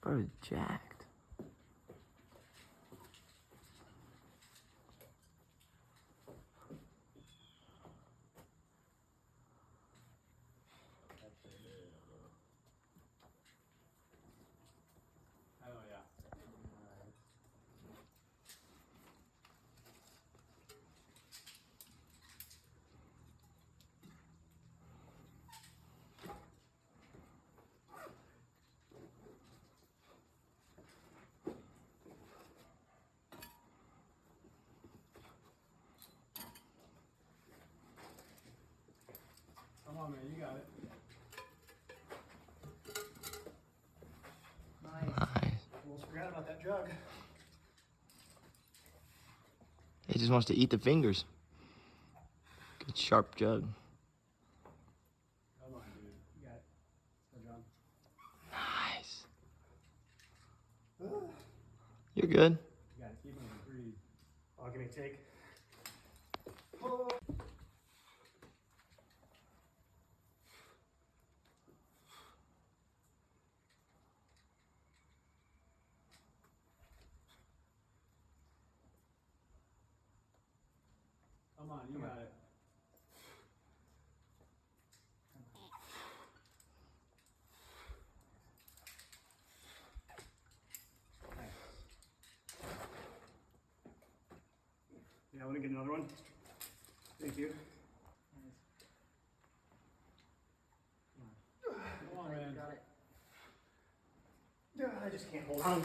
Bro, jacked. Oh yeah. Come on, man, you got it. Nice. Almost forgot about that jug. He just wants to eat the fingers. Good sharp jug. Come on, dude. You got it. Go, John. Nice. You're good. You got it. Keep moving. Breathe. Oh, give me a take. Oh. Come on, you got it. Nice. Yeah, I want to get another one. Thank you. Come on, man. Got it. I just can't hold on.